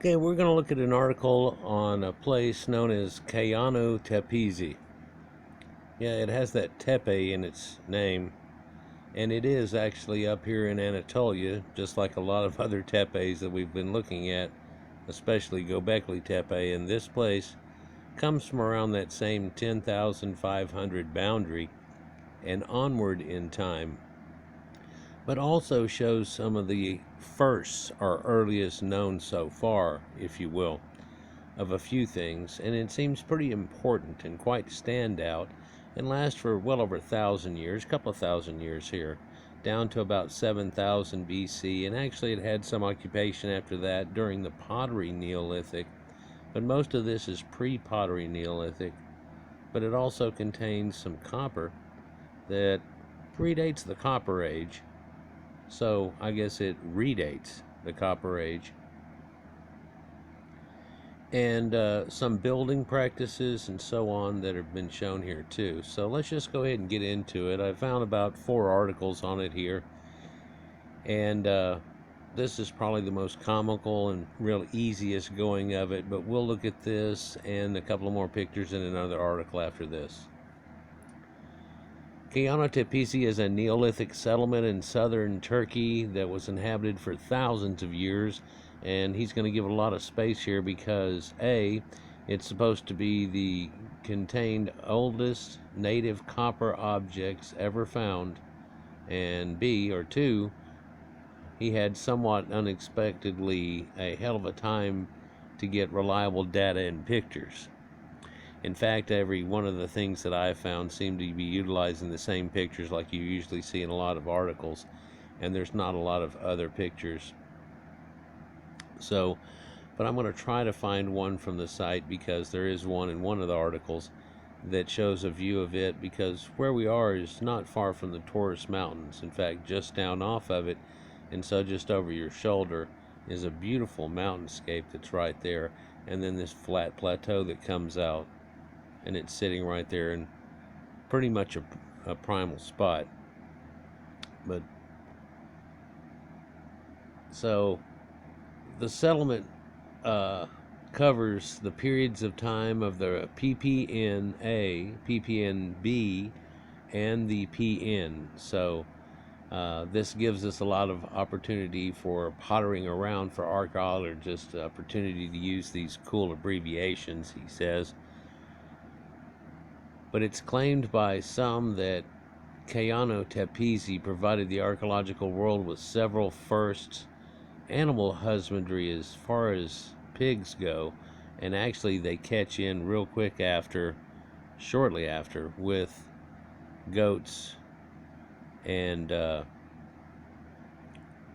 Okay, we're going to look at an article on a place known as Cayönü Tepesi. Yeah, it has that tepe in its name, and it is actually up here in Anatolia, just like a lot of other tepes that we've been looking at, especially Göbekli Tepe. And this place comes from around that same 10,500 boundary and onward in time, but also shows some of the firsts or earliest known so far, if you will, of a few things, and it seems pretty important and quite standout and lasts for well over 1,000 years, a couple of thousand years here, down to about 7,000 BC, and actually it had some occupation after that during the pottery Neolithic, but most of this is pre-pottery Neolithic, but it also contains some copper that predates the Copper Age, so I guess it redates the Copper Age. And some building practices and so on that have been shown here too. So let's just go ahead and get into it. I found about 4 articles on it here, and this is probably the most comical and real easiest going of it, but we'll look at this and a couple of more pictures in another article after this. Cayönü Tepesi is a Neolithic settlement in southern Turkey that was inhabited for thousands of years, and he's going to give a lot of space here because A, it's supposed to be the contained oldest native copper objects ever found, and B, or 2, he had somewhat unexpectedly a hell of a time to get reliable data and pictures. In fact, every one of the things that I found seem to be utilizing the same pictures like you usually see in a lot of articles, and there's not a lot of other pictures. So, but I'm going to try to find one from the site because there is one in one of the articles that shows a view of it, because where we are is not far from the Taurus Mountains. In fact, just down off of it, and so just over your shoulder is a beautiful mountainscape that's right there, and then this flat plateau that comes out, and it's sitting right there in pretty much a primal spot. But so the settlement covers the periods of time of the PPNA, PPNB, and the PN. So this gives us a lot of opportunity for pottering around for archaeologists, opportunity to use these cool abbreviations, he says. But it's claimed by some that Cayönü Tepesi provided the archaeological world with several firsts, animal husbandry as far as pigs go, and actually they catch in real quick after, shortly after, with goats and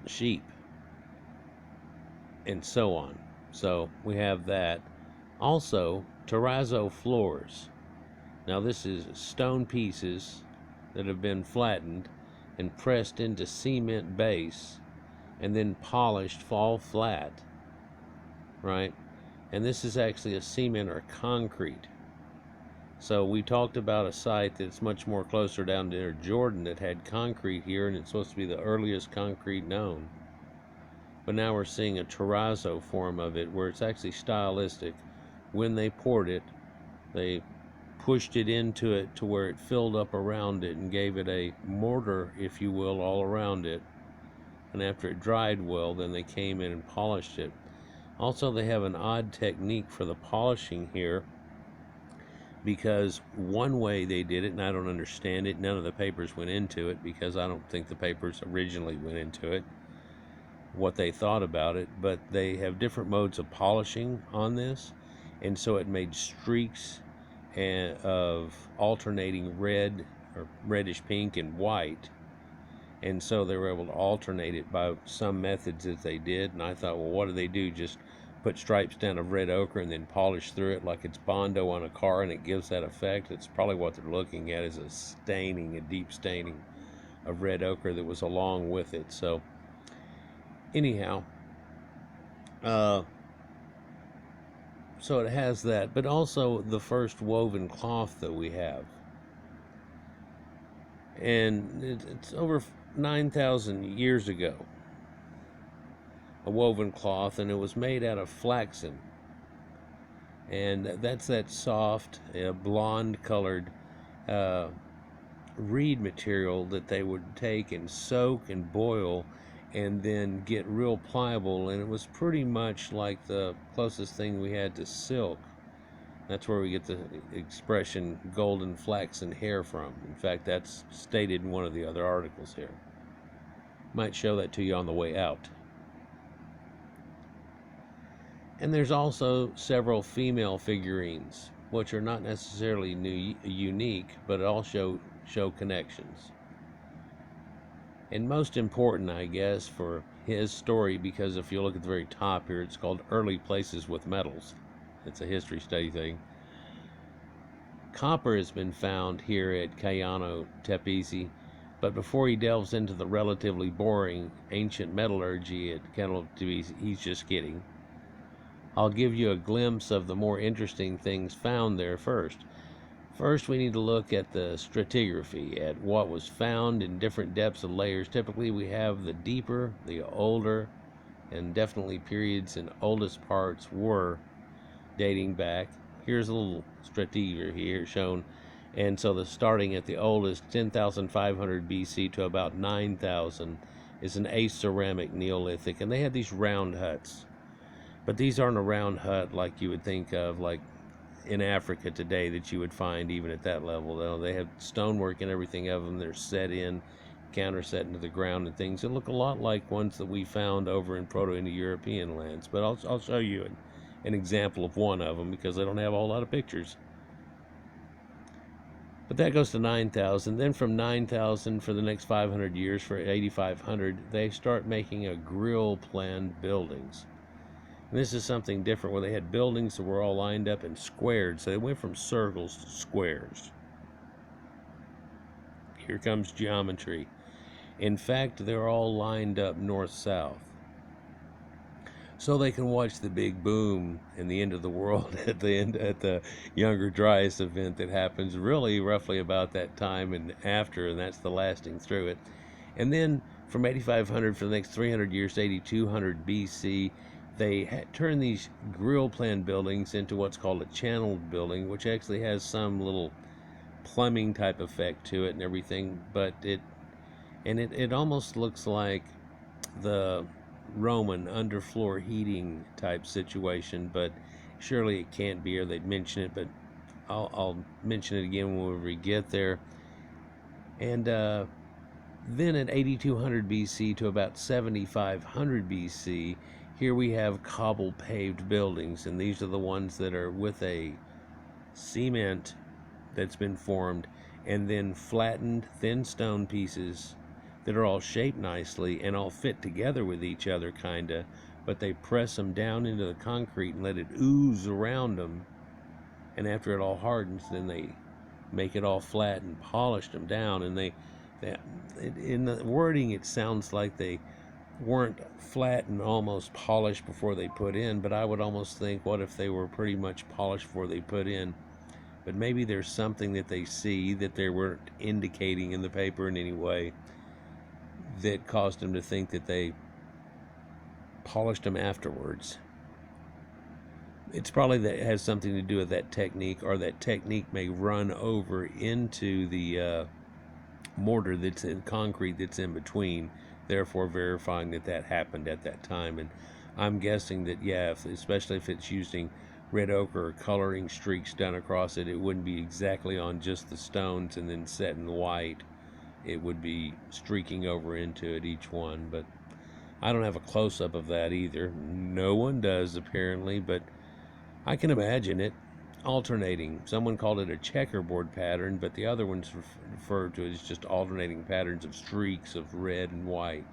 sheep and so on. So we have that. Also, terraso floors. Now this is stone pieces that have been flattened and pressed into cement base and then polished, fall flat, right? And this is actually a cement or concrete. So we talked about a site that's much more closer down near Jordan that had concrete here, and it's supposed to be the earliest concrete known. But now we're seeing a terraso form of it where it's actually stylistic. When they poured it, they pushed it into it to where it filled up around it and gave it a mortar, if you will, all around it. And after it dried well, then they came in and polished it. Also, they have an odd technique for the polishing here, because one way they did it, and I don't understand it, none of the papers went into it because I don't think the papers originally went into it, what they thought about it, but they have different modes of polishing on this, and so it made streaks of alternating red or reddish pink and white, and so they were able to alternate it by some methods that they did. And I thought, well, what do they do, just put stripes down of red ochre and then polish through it like it's Bondo on a car and it gives that effect? It's probably what they're looking at, is a staining, a deep staining of red ochre that was along with it. So anyhow, so it has that, but also the first woven cloth that we have. And it's over 9,000 years ago. a woven cloth, and it was made out of flaxen. And that's that soft, blonde colored reed material that they would take and soak and boil and then get real pliable. And it was pretty much like the closest thing we had to silk. That's where we get the expression golden flaxen hair from. In fact, that's stated in one of the other articles here. Might show that to you on the way out. And there's also several female figurines, which are not necessarily unique, but all show connections. And most important, I guess, for his story, because if you look at the very top here, it's called Early Places with Metals. It's a history study thing. Copper has been found here at Cayönü Tepesi, but before he delves into the relatively boring ancient metallurgy at Cayönü Tepesi, he's just kidding. I'll give you a glimpse of the more interesting things found there first. First, we need to look at the stratigraphy, at what was found in different depths of layers. Typically, we have the deeper, the older, and definitely periods and oldest parts were dating back. Here's a little stratigraphy here shown. And so starting at the oldest, 10,500 BC to about 9,000, is an aceramic Neolithic. And they had these round huts. But these aren't a round hut like you would think of, like in Africa today, that you would find even at that level. Though they have stonework and everything of them. They're set in, counterset into the ground and things. They look a lot like ones that we found over in Proto-Indo-European lands. But I'll show you an example of one of them, because they don't have a whole lot of pictures. But that goes to 9,000. Then from 9,000 for the next 500 years, for 8,500, they start making a grill planned buildings. And this is something different, where they had buildings that were all lined up and squared. So they went from circles to squares. Here comes geometry. In fact, they're all lined up north-south. So they can watch the big boom and the end of the world at the Younger Dryas event that happens really roughly about that time and after, and that's the lasting through it. And then from 8,500 for the next 300 years to 8,200 BC, they turn these grill plan buildings into what's called a channeled building, which actually has some little plumbing type effect to it and everything, but it almost looks like the Roman underfloor heating type situation, but surely it can't be, or they'd mention it, but I'll mention it again when we get there. And then at 8,200 BC to about 7,500 BC, here we have cobble paved buildings, and these are the ones that are with a cement that's been formed, and then flattened thin stone pieces that are all shaped nicely and all fit together with each other kinda, but they press them down into the concrete and let it ooze around them, and after it all hardens, then they make it all flat and polish them down. And they in the wording, it sounds like they weren't flat and almost polished before they put in, but I would almost think, what if they were pretty much polished before they put in? But maybe there's something that they see that they weren't indicating in the paper in any way that caused them to think that they polished them afterwards. It's probably that it has something to do with that technique, or that technique may run over into the mortar that's in concrete that's in between, therefore verifying that that happened at that time. And I'm guessing that, yeah, especially if it's using red ochre or coloring streaks done across it, it wouldn't be exactly on just the stones and then set in white. It would be streaking over into it, each one. But I don't have a close-up of that either. No one does, apparently, but I can imagine it alternating. Someone called it a checkerboard pattern, but the other ones referred to it as just alternating patterns of streaks of red and white.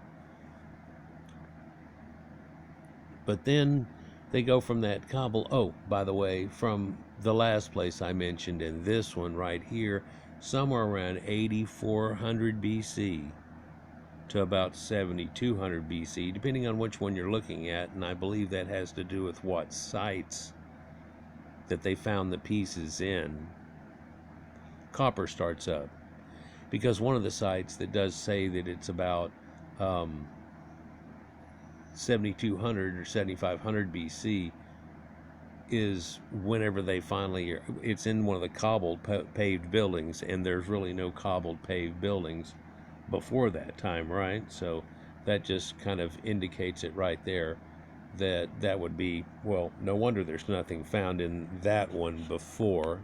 But then they go from that cobble, oh, by the way, from the last place I mentioned and this one right here, somewhere around 8,400 BC to about 7,200 BC, depending on which one you're looking at, and I believe that has to do with what sites that they found the pieces in. Copper starts up, because one of the sites that does say that it's about 7200 or 7500 BC is whenever they finally, it's in one of the cobbled paved buildings, and there's really no cobbled paved buildings before that time, right? So that just kind of indicates it right there, that that would be, well, no wonder there's nothing found in that one before.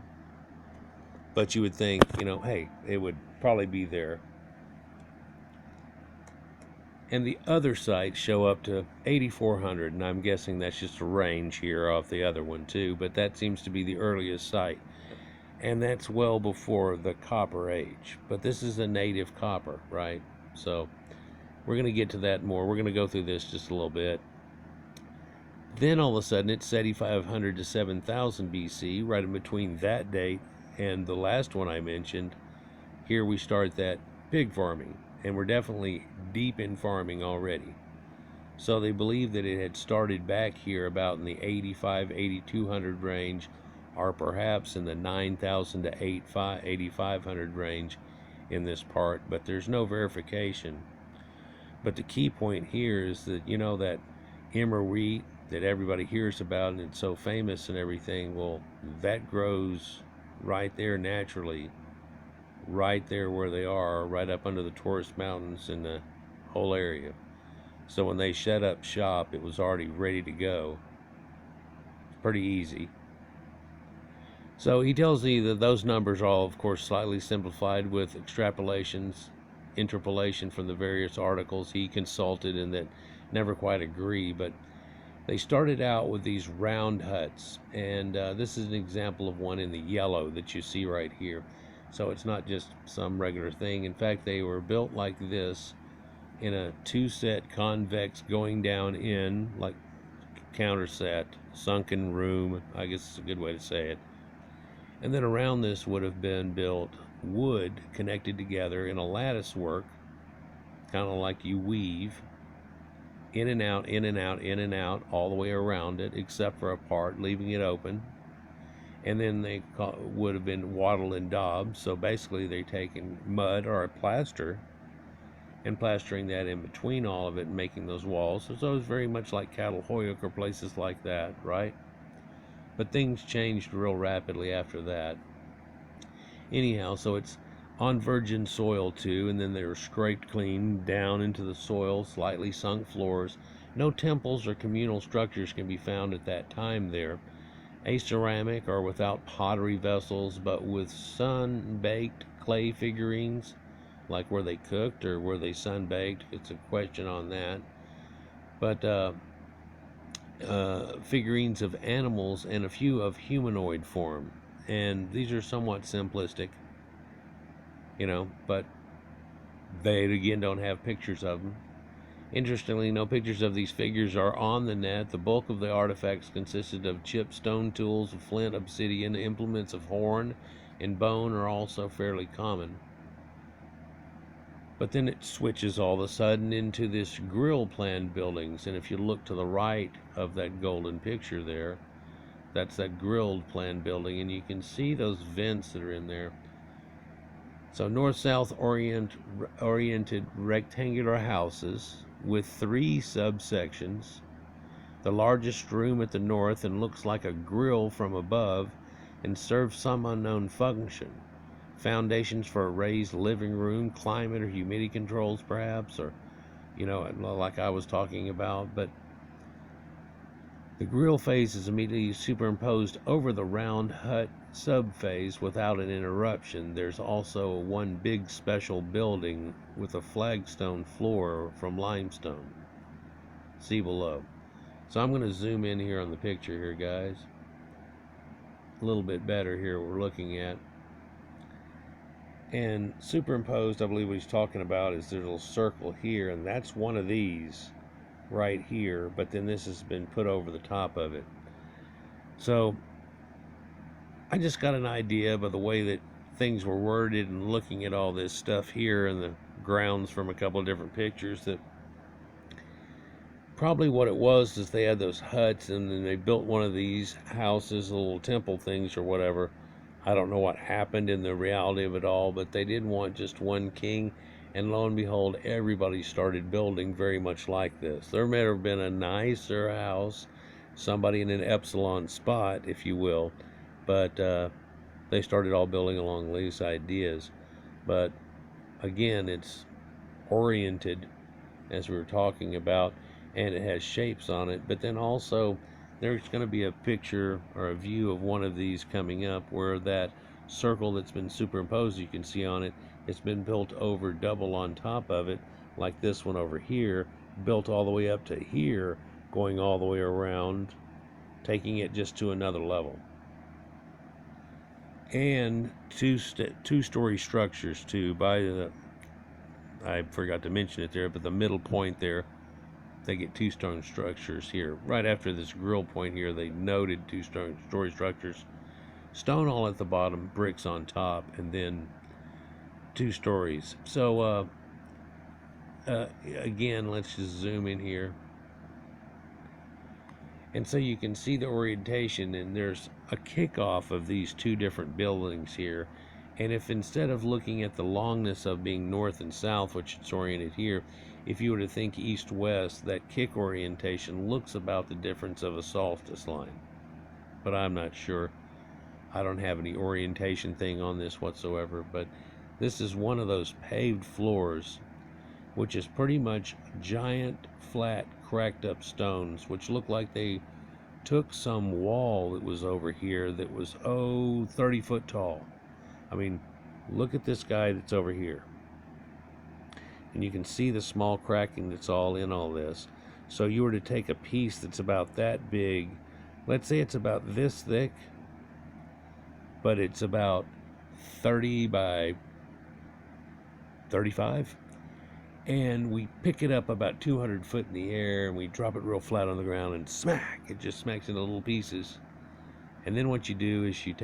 But you would think, you know, hey, it would probably be there. And the other sites show up to 8,400, and I'm guessing that's just a range here off the other one too, but that seems to be the earliest site. And that's well before the Copper Age. But this is a native copper, right? So we're going to get to that more. We're going to go through this just a little bit. Then all of a sudden it's 7,500 to 7,000 BC, right in between that date and the last one I mentioned. Here we start that pig farming, and we're definitely deep in farming already. So they believe that it had started back here about in the 8,200 range, or perhaps in the 9,000 to 8,500 range in this part, but there's no verification. But the key point here is that, you know, that Emmer wheat that everybody hears about and it's so famous and everything, well, that grows right there naturally, right there where they are, right up under the Taurus Mountains in the whole area. So when they set up shop, it was already ready to go. It's pretty easy. So he tells me that those numbers are all, of course, slightly simplified with extrapolations, interpolation from the various articles he consulted and that never quite agree. But they started out with these round huts, and this is an example of one in the yellow that you see right here. So it's not just some regular thing. In fact, they were built like this in a two-set convex going down in, like counterset, sunken room, I guess it's a good way to say it. And then around this would have been built wood connected together in a lattice work, kind of like you weave, in and out, in and out, in and out, all the way around it, except for a part, leaving it open. And then they would have been waddle and daub. So basically they're taking mud or a plaster and plastering that in between all of it and making those walls. So it's very much like Catalhoyuk or places like that, right? But things changed real rapidly after that. Anyhow, so it's on virgin soil too, and then they were scraped clean down into the soil, slightly sunk floors. No temples or communal structures can be found at that time there. Aceramic or without pottery vessels, but with sun-baked clay figurines, like were they cooked or were they sun-baked? It's a question on that. But figurines of animals and a few of humanoid form. And these are somewhat simplistic, you know, but they again don't have pictures of them. Interestingly, no pictures of these figures are on the net. The bulk of the artifacts consisted of chipped stone tools, flint, obsidian, implements of horn and bone are also fairly common. But then it switches all of a sudden into this grill plan buildings, and if you look to the right of that golden picture there, that's that grilled plan building, and you can see those vents that are in there. So north-south oriented rectangular houses with three subsections. The largest room at the north and looks like a grill from above and serves some unknown function. Foundations for a raised living room, climate or humidity controls perhaps, or, you know, like I was talking about. But the grill face is immediately superimposed over the round hut subphase without an interruption. There's also one big special building with a flagstone floor from limestone. See below. So I'm going to zoom in here on the picture here, guys. A little bit better here we're looking at. And superimposed, I believe what he's talking about is there's a little circle here, and that's one of these right here, but then this has been put over the top of it. So I just got an idea by the way that things were worded and looking at all this stuff here and the grounds from a couple of different pictures that probably what it was is they had those huts and then they built one of these houses, little temple things or whatever. I don't know what happened in the reality of it all, but they didn't want just one king, And lo and behold, everybody started building very much like this. There may have been a nicer house, somebody in an epsilon spot, if you will, but they started all building along these ideas. But again, it's oriented, as we were talking about, and it has shapes on it. But then also, there's going to be a picture or a view of one of these coming up where that circle that's been superimposed, you can see on it, it's been built over double on top of it, like this one over here, built all the way up to here, going all the way around, taking it just to another level. And two-story structures too. By the, I forgot to mention it there, but the middle point there, they get two stone structures here. Right after this grill point here, they noted two-story structures. Stone all at the bottom, bricks on top, and then 2 stories. So again, let's just zoom in here. And so you can see the orientation, and there's a kickoff of these 2 different buildings here. And if instead of looking at the longness of being north and south, which it's oriented here, if you were to think east-west, that kick orientation looks about the difference of a solstice line. But I'm not sure. I don't have any orientation thing on this whatsoever, but this is one of those paved floors, which is pretty much giant, flat, cracked up stones, which look like they took some wall that was over here that was, 30 foot tall. I mean, look at this guy that's over here. And you can see the small cracking that's all in all this. So you were to take a piece that's about that big, let's say it's about this thick, but it's about 30 by 35. And we pick it up about 200 foot in the air, and we drop it real flat on the ground, and smack, it just smacks into little pieces. And then what you do is you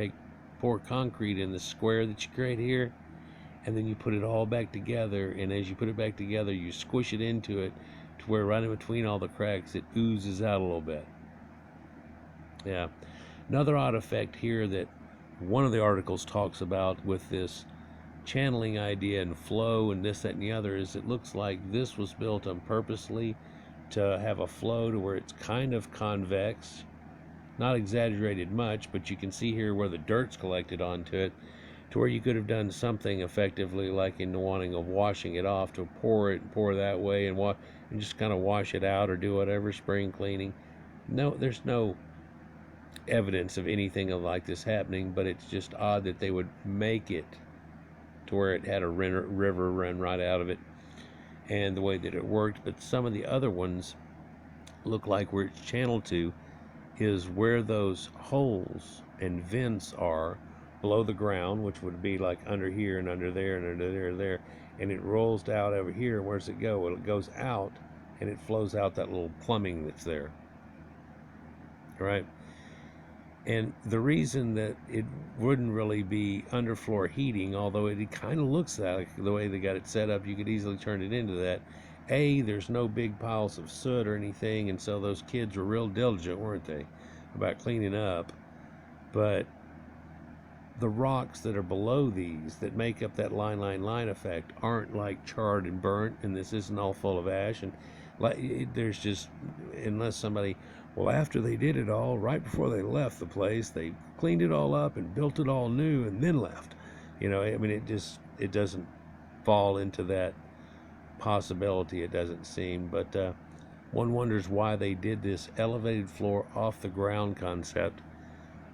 pour concrete in the square that you create here, and then you put it all back together, and as you put it back together, you squish it into it to where right in between all the cracks, it oozes out a little bit. Yeah. Another odd effect here that one of the articles talks about with this channeling idea and flow and this, that, and the other is it looks like this was built on purposely to have a flow to where it's kind of convex, not exaggerated much, but you can see here where the dirt's collected onto it, to where you could have done something effectively like in the wanting of washing it off, to pour that way and just kind of wash it out or do whatever, spring cleaning. No, there's no evidence of anything like this happening, but it's just odd that they would make it to where it had a river run right out of it and the way that it worked. But some of the other ones look like where it's channeled to is where those holes and vents are below the ground, which would be like under here and under there and under there, and it rolls out over here. Where's it go? Well, it goes out and it flows out that little plumbing that's there. All right. And the reason that it wouldn't really be underfloor heating, although it kind of looks like the way they got it set up, you could easily turn it into that. There's no big piles of soot or anything, and so those kids were real diligent, weren't they, about cleaning up. But the rocks that are below these that make up that line effect aren't like charred and burnt, and this isn't all full of ash. And there's just, unless somebody, well, after they did it all, right before they left the place, they cleaned it all up and built it all new and then left. I mean, it doesn't fall into that possibility, it doesn't seem. But one wonders why they did this elevated floor off the ground concept.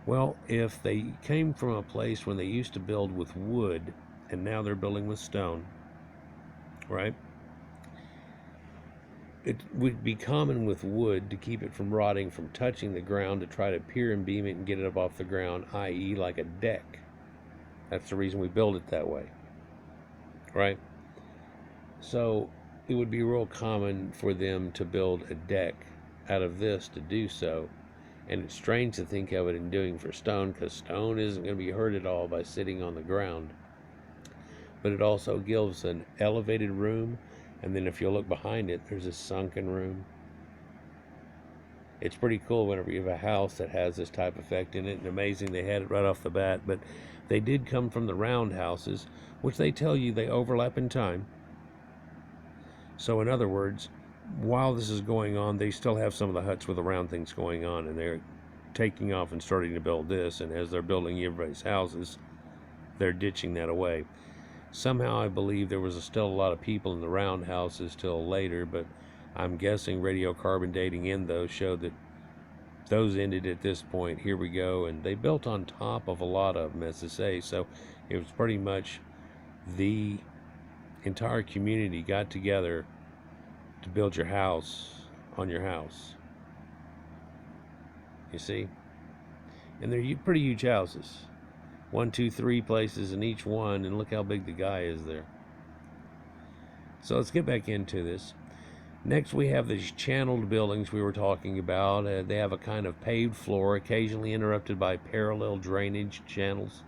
Well, if they came from a place when they used to build with wood and now they're building with stone, right? It would be common with wood to keep it from rotting, from touching the ground, to try to pier and beam it and get it up off the ground, i.e. like a deck. That's the reason we build it that way, right? So it would be real common for them to build a deck out of this to do so. And it's strange to think of it in doing for stone, because stone isn't going to be hurt at all by sitting on the ground. But it also gives an elevated room. And then if you look behind it, there's a sunken room. It's pretty cool whenever you have a house that has this type of effect in it, and amazing they had it right off the bat. But they did come from the round houses, which they tell you they overlap in time. So in other words, while this is going on, they still have some of the huts with the round things going on, and they're taking off and starting to build this, and as they're building everybody's houses, they're ditching that away. Somehow I believe there was still a lot of people in the round houses till later, but I'm guessing radiocarbon dating in those showed that those ended at this point. Here we go, and they built on top of a lot of them, as to say, so it was pretty much the entire community got together to build your house on your house. You see? And they're pretty huge houses. 1, 2, 3 places in each one, and look how big the guy is there. So let's get back into this. Next, we have these channeled buildings we were talking about. They have a kind of paved floor, occasionally interrupted by parallel drainage channels.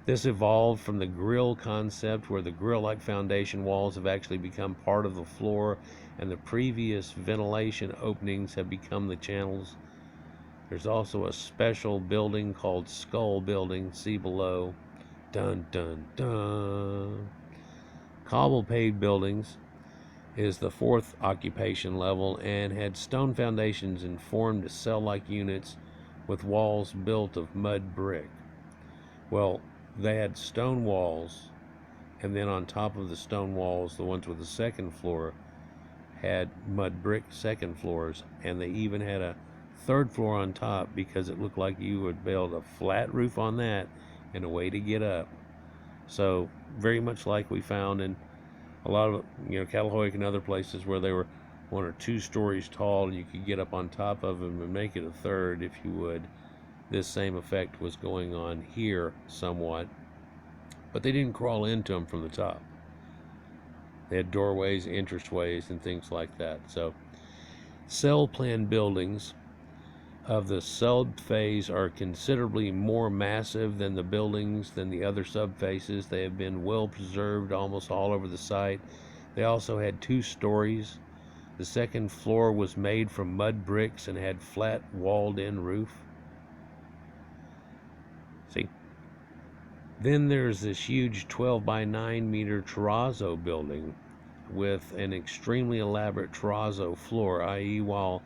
This evolved from the grill concept, where the grill-like foundation walls have actually become part of the floor, and the previous ventilation openings have become the channels. There's also a special building called Skull Building, see below. Dun dun dun. Cobble paved buildings is the 4th occupation level and had stone foundations and formed cell-like units with walls built of mud brick. Well, they had stone walls, and then on top of the stone walls, the ones with the second floor had mud brick second floors, and they even had a 3rd floor on top because it looked like you would build a flat roof on that and a way to get up. So very much like we found in a lot of, Calihoic and other places where they were 1 or 2 stories tall, and you could get up on top of them and make it a 3rd if you would. This same effect was going on here somewhat, but they didn't crawl into them from the top. They had doorways, entranceways, and things like that. So cell plan buildings of the subphase are considerably more massive than the buildings than the other subphases. They have been well preserved almost all over the site. They also had 2 stories. The second floor was made from mud bricks and had flat walled-in roof. See? Then there's this huge 12 by 9 meter terraso building with an extremely elaborate terraso floor, i.e. while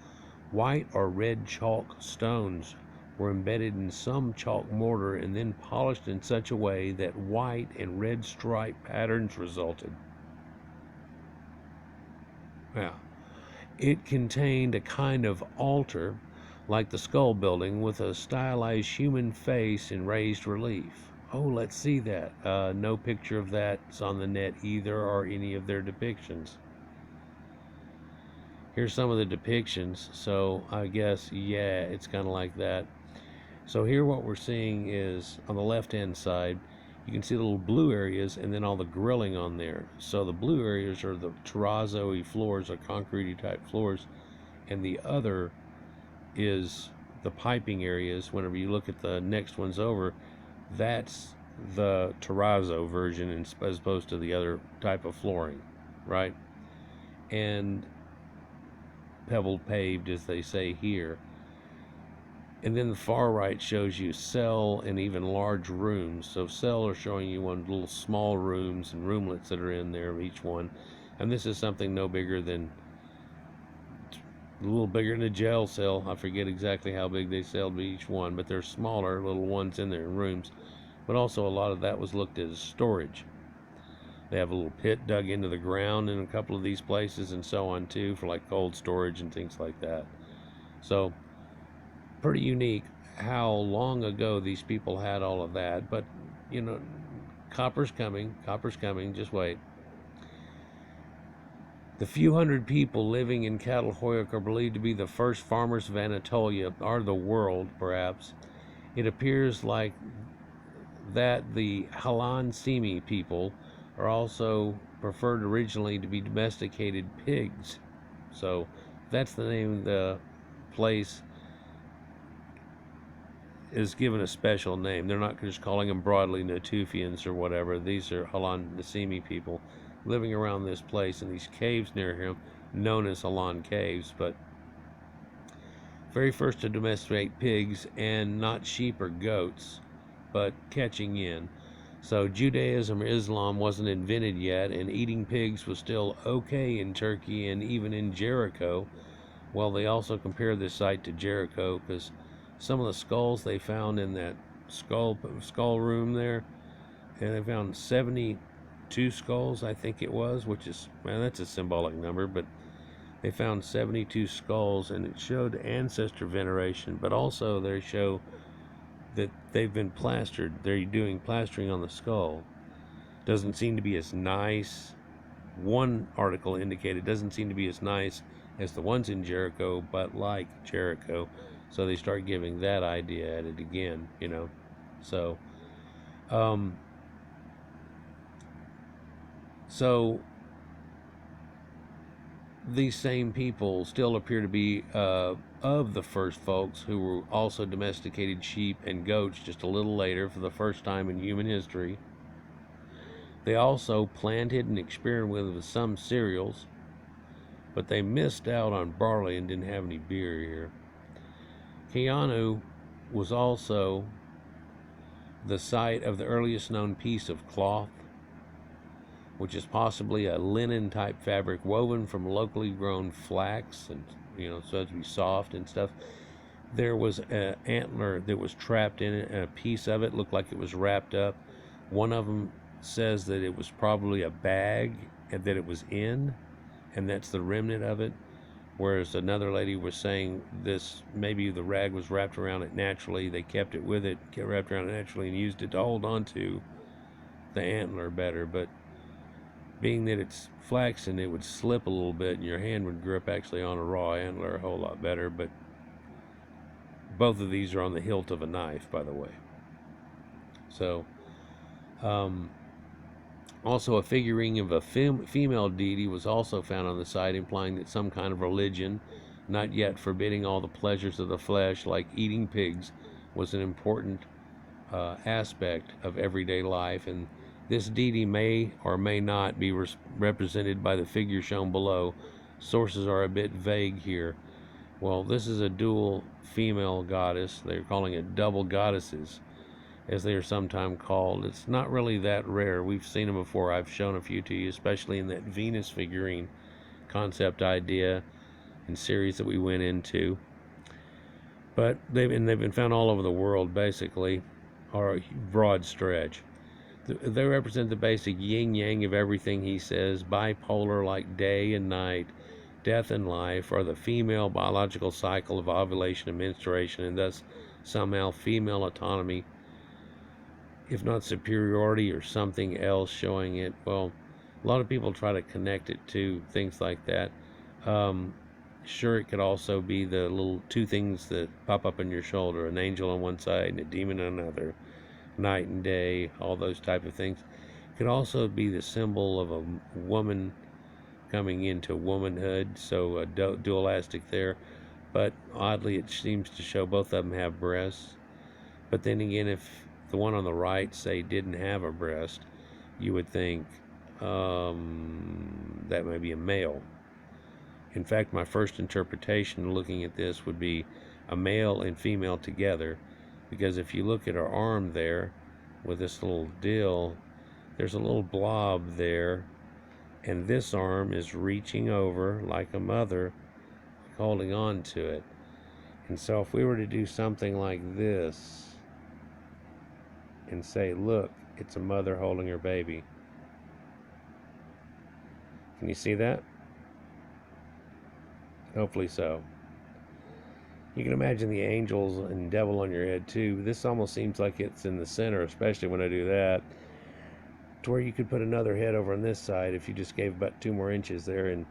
white or red chalk stones were embedded in some chalk mortar and then polished in such a way that white and red stripe patterns resulted. Now, it contained a kind of altar like the skull building with a stylized human face in raised relief. Oh, let's see that. No picture of that's on the net either, or any of their depictions. Here's some of the depictions, so I guess, yeah, it's kind of like that. So here what we're seeing is, on the left-hand side, you can see the little blue areas and then all the grilling on there. So the blue areas are the terrazzo-y floors, or concrete type floors, and the other is the piping areas. Whenever you look at the next ones over, that's the terrazzo version as opposed to the other type of flooring, right? And pebble paved, as they say here. And then the far right shows you cell and even large rooms. So cell are showing you one little small rooms and roomlets that are in there, each one. And this is something no bigger than, a little bigger than a jail cell. I forget exactly how big they sell to each one, but they're smaller little ones in there in rooms. But also a lot of that was looked at as storage. They have a little pit dug into the ground in a couple of these places and so on too, for like cold storage and things like that. So pretty unique how long ago these people had all of that. But copper's coming, just wait. The few hundred people living in Cayönü are believed to be the first farmers of Anatolia, or the world perhaps. It appears like that the Halan Semi people are also preferred originally to be domesticated pigs. So that's the name of the place, is given a special name. They're not just calling them broadly Natufians or whatever. These are Halan Semi people living around this place in these caves near him, known as Halan Caves, but very first to domesticate pigs, and not sheep or goats, but catching in. So Judaism or Islam wasn't invented yet, and eating pigs was still okay in Turkey and even in Jericho. Well, they also compared this site to Jericho because some of the skulls they found in that skull room there, and they found 72 skulls, I think it was, which is, man, that's a symbolic number, but they found 72 skulls, and it showed ancestor veneration, but also they show that they've been plastered. They're doing plastering on the skull. Doesn't seem to be as nice. One article indicated doesn't seem to be as nice as the ones in Jericho, but like Jericho. So they start giving that idea at it again, you know. So, so these same people still appear to be of the first folks who were also domesticated sheep and goats just a little later for the first time in human history. They also planted and experimented with some cereals, but they missed out on barley and didn't have any beer here. Cayonu was also the site of the earliest known piece of cloth, which is possibly a linen type fabric woven from locally grown flax, and so as to be soft and stuff. There was an antler that was trapped in it, and a piece of it looked like it was wrapped up. One of them says that it was probably a bag and that it was in, and that's the remnant of it. Whereas another lady was saying this, maybe the rag was wrapped around it naturally. They kept it with it, kept wrapped around it naturally, and used it to hold on to the antler better. But being that it's flaxen, it would slip a little bit, and your hand would grip actually on a raw antler a whole lot better. But both of these are on the hilt of a knife, by the way. So, also a figurine of a female deity was also found on the site, implying that some kind of religion, not yet forbidding all the pleasures of the flesh, like eating pigs, was an important aspect of everyday life. And this deity may or may not be represented by the figure shown below. Sources are a bit vague here. Well, this is a dual female goddess. They're calling it double goddesses, as they are sometimes called. It's not really that rare. We've seen them before. I've shown a few to you, especially in that Venus figurine concept idea and series that we went into. But they've been found all over the world, basically, or a broad stretch. They represent the basic yin-yang of everything, he says, bipolar like day and night, death and life, or the female biological cycle of ovulation and menstruation, and thus somehow female autonomy, if not superiority or something else showing it. Well, a lot of people try to connect it to things like that. Sure, it could also be the little two things that pop up on your shoulder, an angel on one side and a demon on another, night and day, all those type of things. It could also be the symbol of a woman coming into womanhood, so a dualistic there. But oddly, it seems to show both of them have breasts. But then again, if the one on the right, say, didn't have a breast, you would think that may be a male. In fact, my first interpretation looking at this would be a male and female together, because if you look at her arm there with this little dill, there's a little blob there, and this arm is reaching over like a mother, holding on to it. And so if we were to do something like this and say, look, it's a mother holding her baby. Can you see that? Hopefully so. You can imagine the angels and devil on your head too. This almost seems like it's in the center, especially when I do that, to where you could put another head over on this side if you just gave about 2 more inches there and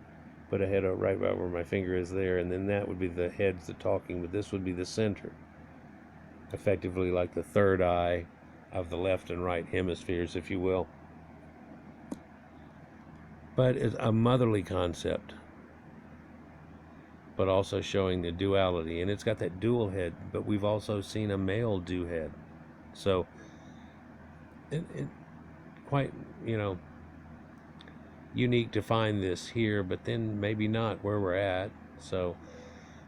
put a head right about where my finger is there, and then that would be the heads that talking, but this would be the center, effectively like the third eye of the left and right hemispheres, if you will. But it's a motherly concept, but also showing the duality. And it's got that dual head, but we've also seen a male do head. So it quite, unique to find this here, but then maybe not where we're at. So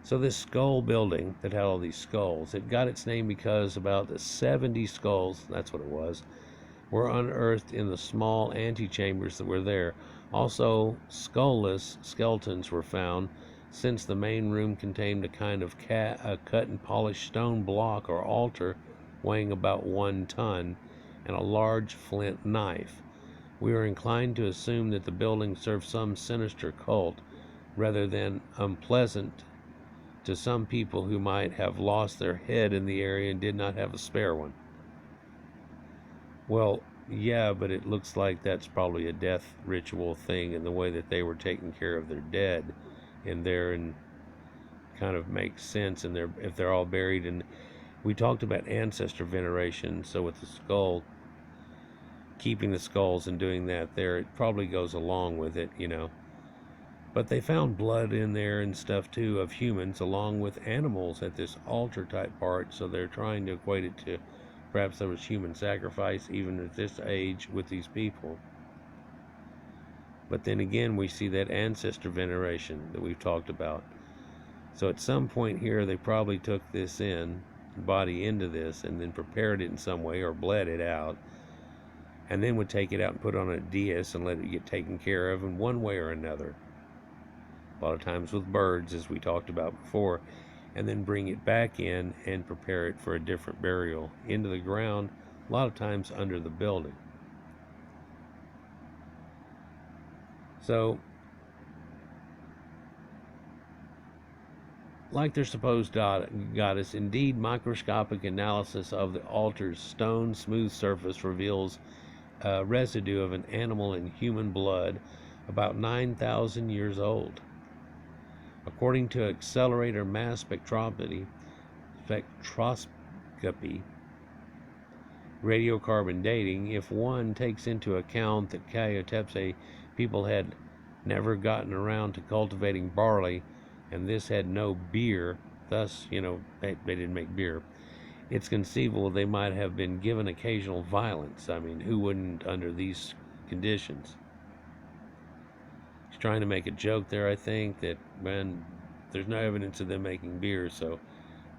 this skull building that had all these skulls, it got its name because about the 70 skulls, that's what it was, were unearthed in the small antechambers that were there. Also, skullless skeletons were found, since the main room contained a kind of a cut and polished stone block or altar weighing about 1 ton and a large flint knife. We are inclined to assume that the building served some sinister cult rather than unpleasant to some people who might have lost their head in the area and did not have a spare one. Well, yeah, but it looks like that's probably a death ritual thing, and the way that they were taking care of their dead in there, and kind of makes sense. And if they're all buried, and we talked about ancestor veneration, so with the skull, keeping the skulls and doing that there, it probably goes along with it, you know. But they found blood in there and stuff too of humans along with animals at this altar type part, so they're trying to equate it to perhaps there was human sacrifice even at this age with these people. But then again, we see that ancestor veneration that we've talked about. So at some point here, they probably took this body into this, and then prepared it in some way or bled it out, and then would take it out and put it on a dais and let it get taken care of in one way or another. A lot of times with birds, as we talked about before, and then bring it back in and prepare it for a different burial into the ground, a lot of times under the building. So, like their supposed goddess, indeed, microscopic analysis of the altar's stone smooth surface reveals a residue of an animal and human blood about 9,000 years old. According to accelerator mass spectroscopy, radiocarbon dating, if one takes into account that Cayönü Tepesi people had never gotten around to cultivating barley, and this had no beer, thus, you know, they didn't make beer, it's conceivable they might have been given occasional violence. I mean, who wouldn't under these conditions? He's trying to make a joke there, I think, that, man, there's no evidence of them making beer, so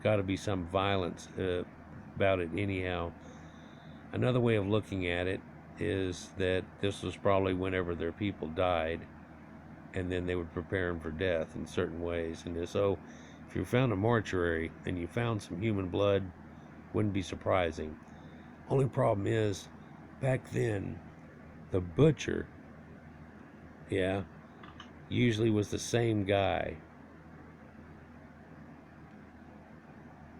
got to be some violence about it anyhow. Another way of looking at it is that this was probably whenever their people died, and then they would prepare them for death in certain ways. And so if you found a mortuary and you found some human blood, wouldn't be surprising. Only problem is, back then, the butcher, usually was the same guy.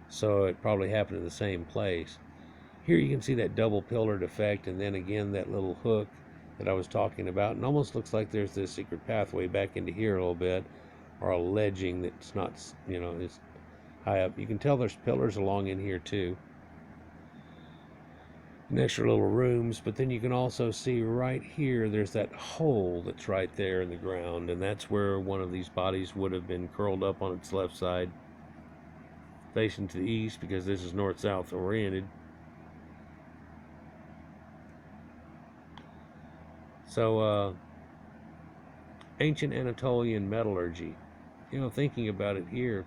So it probably happened in the same place. Here you can see that double pillared effect, and then again that little hook that I was talking about. And almost looks like there's this secret pathway back into here a little bit, or a ledging that's not, you know, is high up. You can tell there's pillars along in here too. And extra little rooms, but then you can also see right here there's that hole that's right there in the ground, and that's where one of these bodies would have been curled up on its left side, facing to the east, because this is north-south oriented. So, ancient Anatolian metallurgy. You know, thinking about it here,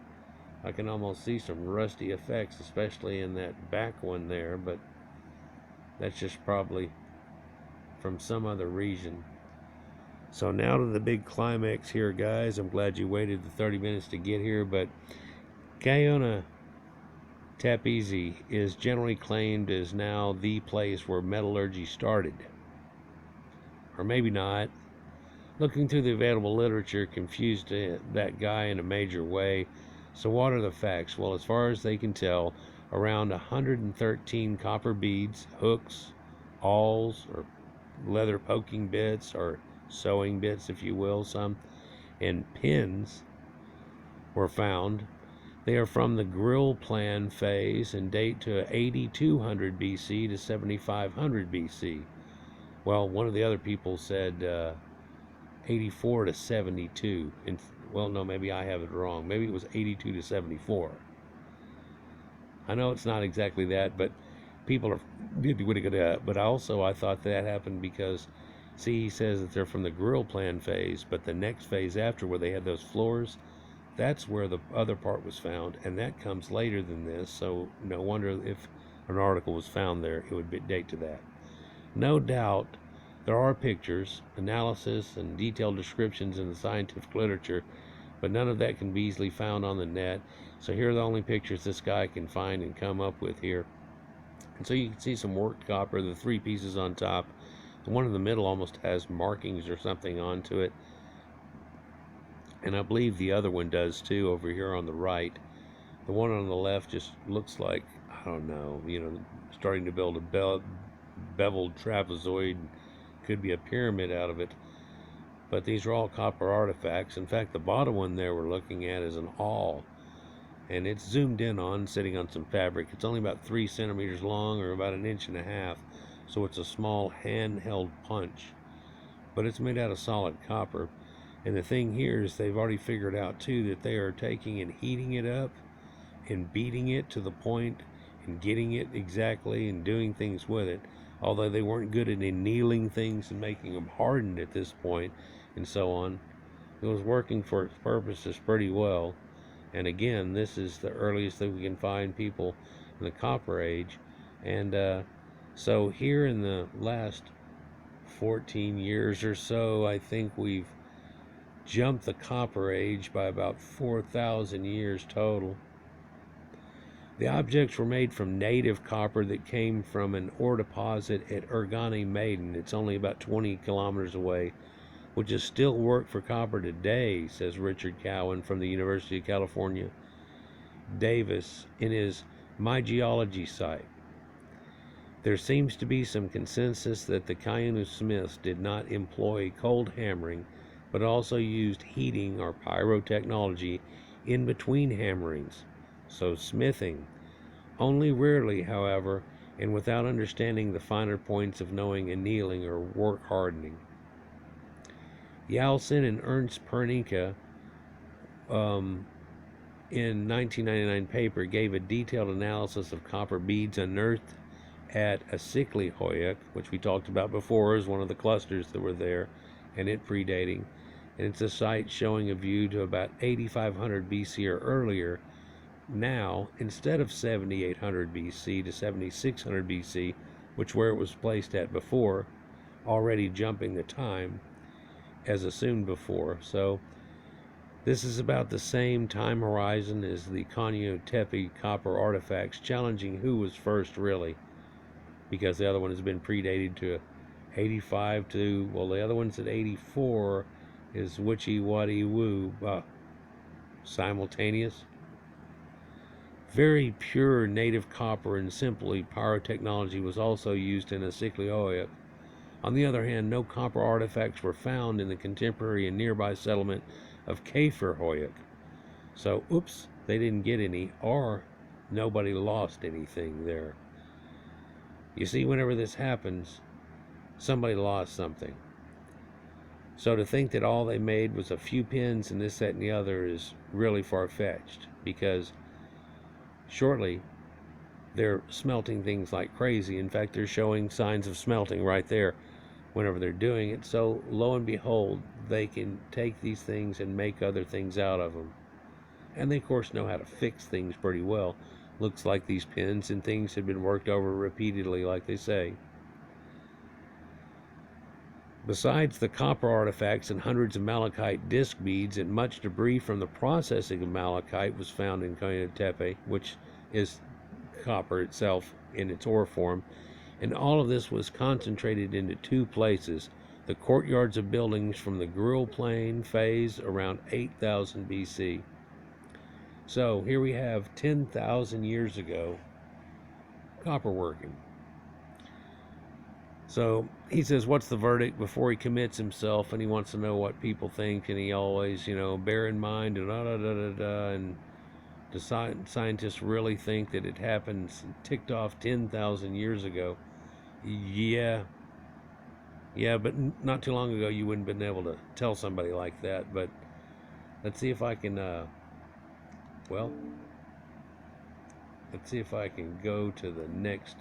I can almost see some rusty effects, especially in that back one there, but that's just probably from some other region. So now to the big climax here, guys. I'm glad you waited the 30 minutes to get here, but Cayönü Tepesi is generally claimed as now the place where metallurgy started. Or maybe not. Looking through the available literature confused that guy in a major way. So what are the facts? Well, as far as they can tell, around 113 copper beads, hooks, awls, or leather poking bits, or sewing bits, if you will, some, and pins were found. They are from the grill plan phase and date to 8200 BC to 7500 BC. Well, one of the other people said 84 to 72. And, well, no, maybe I have it wrong. Maybe it was 82 to 74. I know it's not exactly that, but people are but I thought that happened because, see, he says that they're from the grill plan phase, but the next phase after, where they had those floors, that's where the other part was found, and that comes later than this. So no wonder if an article was found there, it would date to that. No doubt there are pictures, analysis, and detailed descriptions in the scientific literature, but none of that can be easily found on the net. So here are the only pictures this guy can find and come up with here. And so you can see some worked copper, the three pieces on top. The one in the middle almost has markings or something onto it. And I believe the other one does too over here on the right. The one on the left just looks like, I don't know, starting to build a beveled trapezoid. Could be a pyramid out of it. But these are all copper artifacts. In fact, the bottom one there we're looking at is an awl. And it's zoomed in on, sitting on some fabric. It's only about 3 centimeters long, or about 1.5 inches. So it's a small handheld punch. But it's made out of solid copper. And the thing here is they've already figured out too that they are taking and heating it up and beating it to the point and getting it exactly and doing things with it. Although they weren't good at annealing things and making them hardened at this point and so on, it was working for its purposes pretty well. And again, this is the earliest that we can find people in the Copper Age. And so here in the last 14 years or so, I think we've jumped the Copper Age by about 4,000 years total. The objects were made from native copper that came from an ore deposit at Ergani Maiden. It's only about 20 kilometers away, which is still work for copper today, says Richard Cowan from the University of California, Davis, in his My Geology site. There seems to be some consensus that the Cayonu smiths did not employ cold hammering, but also used heating or pyrotechnology in between hammerings, so smithing. Only rarely, however, and without understanding the finer points of knowing annealing or work hardening. Yalcin and Ernst Pernica in 1999 paper gave a detailed analysis of copper beads unearthed at Asicli-Hoyuk, which we talked about before as one of the clusters that were there, and it predating. And it's a site showing a view to about 8500 BC or earlier. Now, instead of 7800 BC to 7600 BC, which where it was placed at before, already jumping the time as assumed before. So this is about the same time horizon as the Cayönü Tepesi copper artifacts, challenging who was first really, because the other one has been predated to 85 to, well, the other one's at 84 is Witchy Waddy Woo, simultaneous. Very pure native copper and simply pyrotechnology was also used in Asicli-Hoyuk. On the other hand, no copper artifacts were found in the contemporary and nearby settlement of Kafir-Hoyuk. So, oops, they didn't get any, or nobody lost anything there. You see, whenever this happens, somebody lost something. So to think that all they made was a few pins and this, that, and the other is really far-fetched, because shortly they're smelting things like crazy. In fact, they're showing signs of smelting right there whenever they're doing it. So lo and behold, they can take these things and make other things out of them. And they of course know how to fix things pretty well. Looks like these pins and things have been worked over repeatedly, like they say. Besides the copper artifacts and hundreds of malachite disc beads, and much debris from the processing of malachite was found in Cayönü Tepesi, which is copper itself in its ore form. And all of this was concentrated into two places, the courtyards of buildings from the Gruel Plain phase around 8000 BC. So here we have 10,000 years ago, copper working. So he says, what's the verdict before he commits himself, and he wants to know what people think, and he always, bear in mind, and the scientists really think that it happened, ticked off 10,000 years ago. Yeah, but not too long ago you wouldn't have been able to tell somebody like that. But let's see if I can, let's see if I can go to the next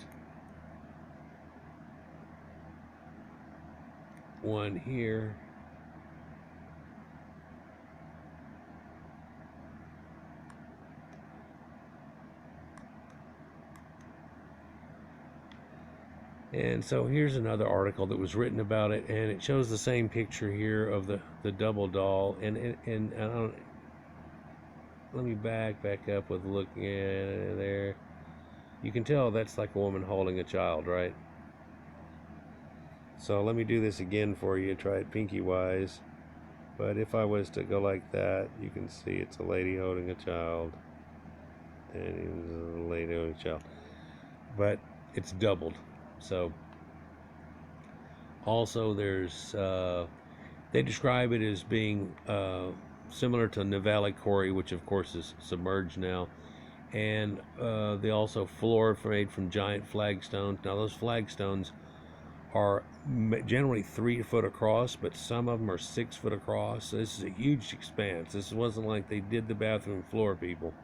one here. And so here's another article that was written about it, and it shows the same picture here of the double doll. And I don't, let me back up with looking at it there. You can tell that's like a woman holding a child, right? So let me do this again for you, try it pinky wise. But if I was to go like that, you can see it's a lady holding a child. And it's a lady holding a child. But it's doubled. So also there's, they describe it as being similar to Nivali quarry, which of course is submerged now. And they also floor made from giant flagstones. Now those flagstones are generally 3 foot across, but some of them are 6 foot across. So this is a huge expanse. This wasn't like they did the bathroom floor, people.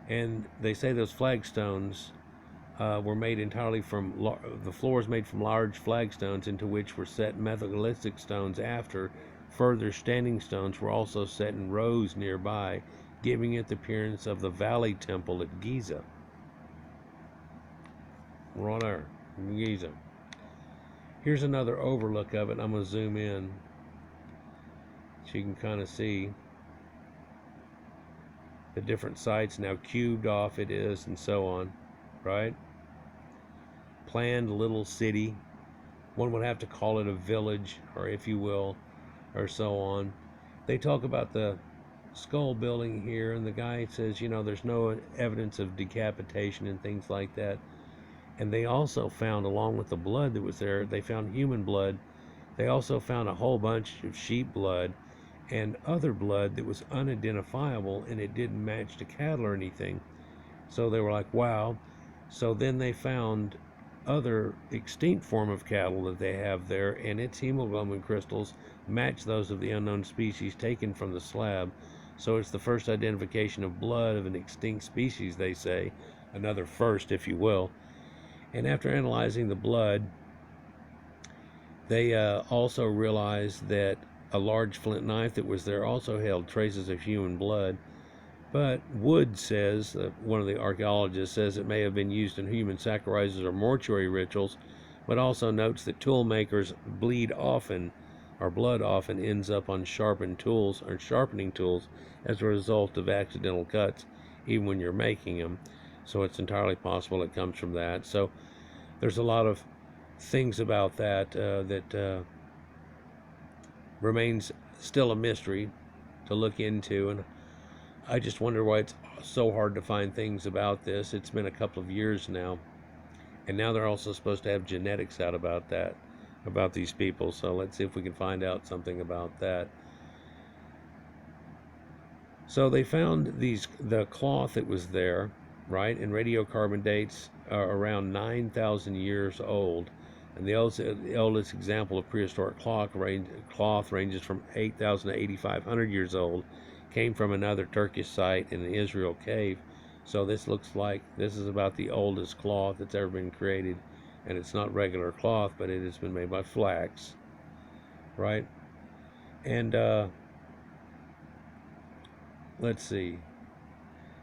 And they say those flagstones were made entirely from, the floors made from large flagstones into which were set megalithic stones after. Further standing stones were also set in rows nearby, giving it the appearance of the Valley Temple at Giza. Right there, Giza. Here's another overlook of it. I'm going to zoom in so you can kind of see the different sites, now cubed off it is, and so on, right? Planned little city. One would have to call it a village, or if you will, or so on. They talk about the skull building here, and the guy says, you know, there's no evidence of decapitation and things like that. And they also found, along with the blood that was there, they found human blood. They also found a whole bunch of sheep blood and other blood that was unidentifiable, and it didn't match to cattle or anything. So they were like, wow. So then they found other extinct form of cattle that they have there, and its hemoglobin crystals match those of the unknown species taken from the slab. So it's the first identification of blood of an extinct species, they say. Another first, if you will. And after analyzing the blood, they also realized that a large flint knife that was there also held traces of human blood. But Wood says, one of the archaeologists says, it may have been used in human sacrifices or mortuary rituals, but also notes that tool makers bleed often, or blood often ends up on sharpened tools or sharpening tools as a result of accidental cuts, even when you're making them. So it's entirely possible it comes from that. So there's a lot of things about that that remains still a mystery to look into, and I just wonder why it's so hard to find things about this. It's been a couple of years now, and now they're also supposed to have genetics out about that, about these people. So let's see if we can find out something about that. So they found the cloth that was there, right, and radiocarbon dates are around 9,000 years old. And the oldest example of prehistoric cloth ranges from 8,000 to 8,500 years old, came from another Turkish site in the Israel cave. So this looks like this is about the oldest cloth that's ever been created. And it's not regular cloth, but it has been made by flax, right? And let's see.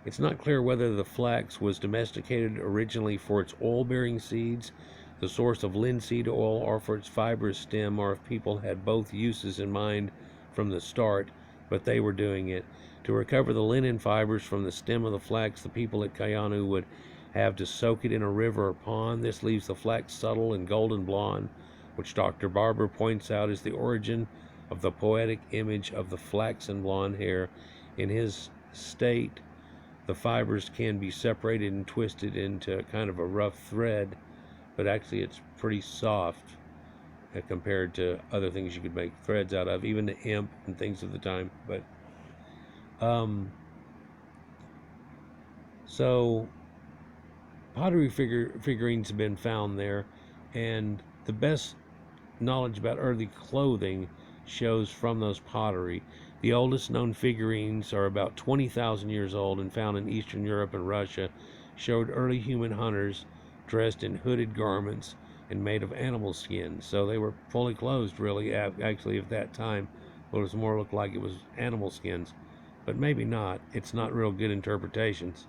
It's not clear whether the flax was domesticated originally for its oil-bearing seeds, the source of linseed oil, or for its fibrous stem, or if people had both uses in mind from the start, but they were doing it. To recover the linen fibers from the stem of the flax, the people at Cayonu would have to soak it in a river or pond. This leaves the flax subtle and golden blonde, which Dr. Barber points out is the origin of the poetic image of the flaxen blonde hair. In his state, the fibers can be separated and twisted into kind of a rough thread, but actually it's pretty soft compared to other things you could make threads out of, even the hemp and things of the time. But so pottery figurines have been found there, and the best knowledge about early clothing shows from those pottery. The oldest known figurines are about 20,000 years old and found in Eastern Europe and Russia, showed early human hunters dressed in hooded garments and made of animal skins. So they were fully clothed, really, actually, at that time. But it was more looked like it was animal skins. But maybe not. It's not real good interpretations.